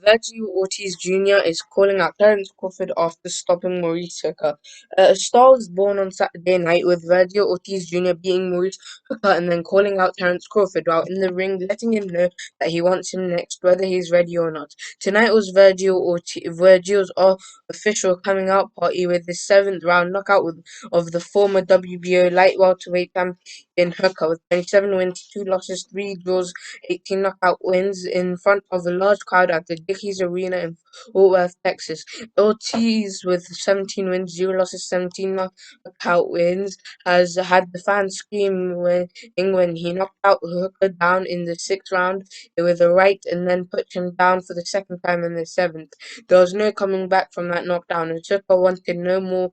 Vergil Ortiz Jr. is calling out Terence Crawford after stopping Maurice Hooker. A star was born on Saturday night with Vergil Ortiz Jr. beating Maurice Hooker and then calling out Terence Crawford while in the ring, letting him know that he wants him next, whether he's ready or not. Tonight was Vergil's official coming out party with his seventh round knockout of the former WBO light welterweight champion Hooker with 27 wins, 2 losses, 3 draws, 18 knockout wins in front of a large crowd at the Dickies Arena in Fort Worth, Texas. Ortiz, with 17 wins, 0 losses, 17 knockout wins, has had the fans screaming when he knocked out Hooker down in the sixth round with a right and then put him down for the second time in the seventh. There was no coming back from that knockdown, and Hooker wanted no more.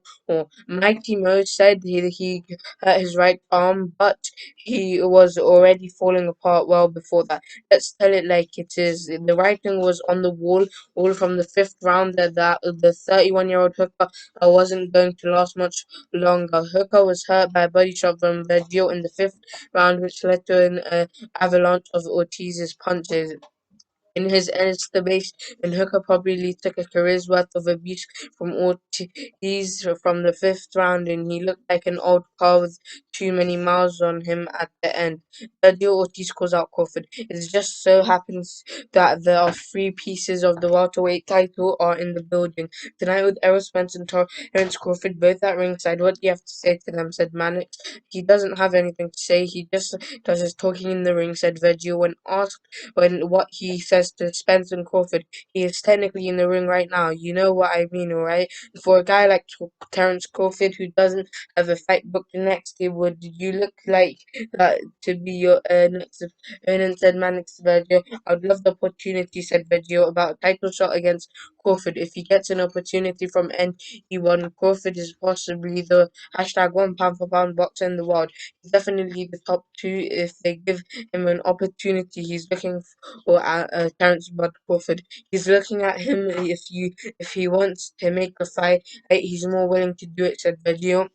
Mighty Mo said he hurt his right arm, but he was already falling apart well before that. Let's tell it like it is. The writing was on the wall all from the fifth round that the 31-year-old Hooker wasn't going to last much longer. Hooker was hurt by a body shot from Vergil in the fifth round, which led to an avalanche of Ortiz's punches. In his estimation, Hooker probably took a career's worth of abuse from Ortiz from the fifth round, and he looked like an old car with too many miles on him at the end. Vergil Ortiz calls out Crawford. It just so happens that there are 3 pieces of the welterweight title are in the building tonight with Errol Spence and Terence Crawford both at ringside. What do you have to say to them? Said Mannix. He doesn't have anything to say. He just does his talking in the ring. Said Vergil when asked what he says to Spence and Crawford. He is technically in the ring right now. You know what I mean, alright? For a guy like Terence Crawford who doesn't have a fight booked next year, would you look like that to be your next opponent? Said Mannix Vergil. I would love the opportunity, said Vergil, about a title shot against Crawford. If he gets an opportunity from anyone, Crawford is possibly the hashtag one pound for pound boxer in the world. He's definitely the top 2 if they give him an opportunity. He's looking for Terence Bud Crawford. He's looking at him. If he wants to make a fight, he's more willing to do it, said Vergil.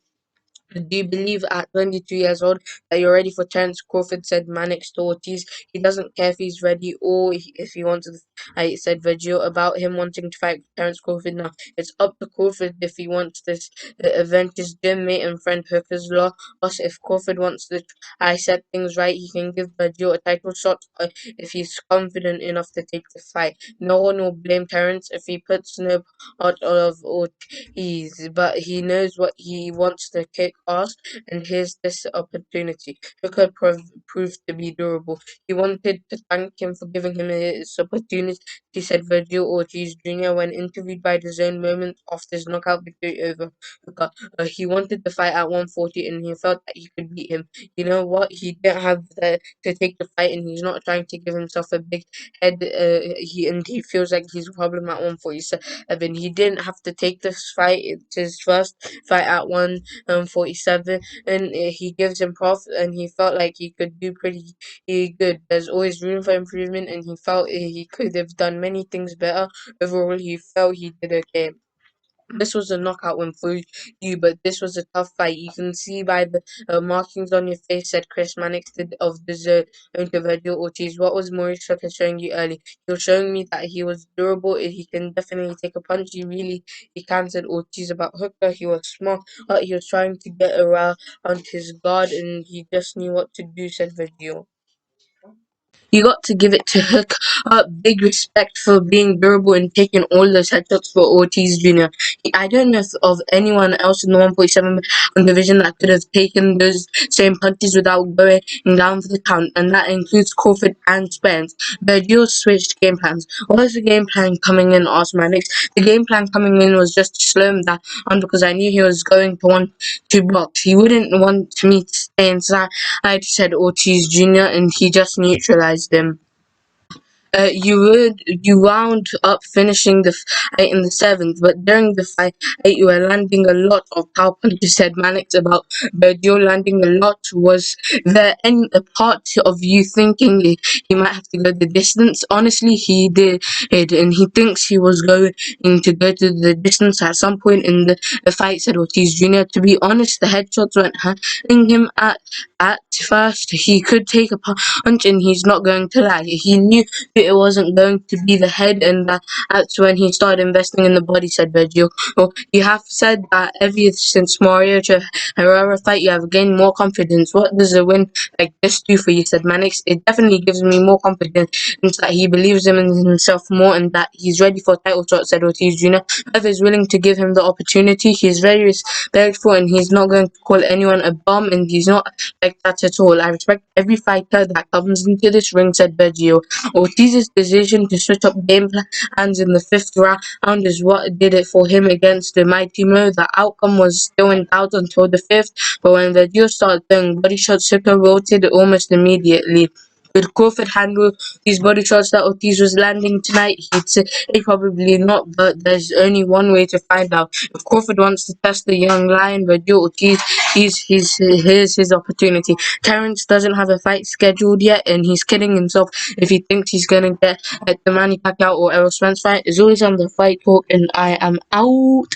Do you believe at 22 years old that you're ready for Terence Crawford? Said Mannix to Ortiz. He doesn't care if he's ready or if he wants to fight, said Vergil about him wanting to fight Terence Crawford now. It's up to Crawford if he wants this event. His gym mate and friend Hooker's loss. If Crawford wants to I set things right, he can give Vergil a title shot if he's confident enough to take the fight. No one will blame Terence if he puts no part of Ortiz, but he knows what he wants to kick ass, and here's this opportunity. Hooker proved to be durable. He wanted to thank him for giving him this opportunity, said Vergil Ortiz Jr. when interviewed by The Zone moments after his knockout victory over Hooker. He wanted the fight at 140 and he felt that he could beat him. You know what? He didn't have to take the fight, and he's not trying to give himself a big head. He feels like he's a problem at 147. He didn't have to take this fight. It's his first fight at 147, and he gives him prof, and he felt like he could do pretty good. There's always room for improvement, and he felt he could have done many things better. Overall, he felt he did okay. This was a knockout win for you, but this was a tough fight. You can see by the markings on your face, said Chris Mannix of the Zone to Vergil Ortiz. What was Maurice Hooker showing you early? He was showing me that he was durable. He can definitely take a punch. He can, said Ortiz about Hooker. He was smart. He was trying to get around his guard, and he just knew what to do, said Vergil. You got to give it to Hook big respect for being durable and taking all those headshots for Ortiz Jr. I don't know of anyone else in the 147 division that could have taken those same punches without going down for the count, and that includes Crawford and Spence. Vergil switched game plans. What was the game plan coming in? Asked Mannix. The game plan coming in was just to slow him down because I knew he was going to want to box. He wouldn't want me to stay inside, said Ortiz Jr., and he just neutralized them. You wound up finishing the fight in the seventh, but during the fight, you were landing a lot of power punches, said Mannix about Vergil landing a lot. Was there any part of you thinking he might have to go the distance? Honestly, he did, and he thinks he was going to go to the distance at some point in the fight, said Ortiz Jr. To be honest, the headshots weren't hurting him at first. He could take a punch, and he's not going to lie. He knew it wasn't going to be the head, and that's when he started investing in the body, said Vergil. Well, you have said that ever since Mario Herrera fight, you have gained more confidence. What does a win like this do for you, said Mannix? It definitely gives me more confidence that he believes in himself more and that he's ready for title shot, said Ortiz Jr. Whoever is willing to give him the opportunity, he's very respectful and he's not going to call anyone a bum, and he's not like that at all. I respect every fighter that comes into this ring, said Vergil. Ortiz's decision to switch up game plans in the fifth round is what did it for him against the Mighty Mo. The outcome was still in doubt until the fifth, but when Vergil started throwing body shots, Sucker rotated almost immediately. Could Crawford handle these body shots that Ortiz was landing tonight? He'd say probably not, but there's only one way to find out. If Crawford wants to test the young lion, Vergil Ortiz, here's his opportunity. Terence doesn't have a fight scheduled yet, and he's kidding himself if he thinks he's gonna get at the Manny Pacquiao or Errol Spence fight. It's always on the Fight Talk, and I am out.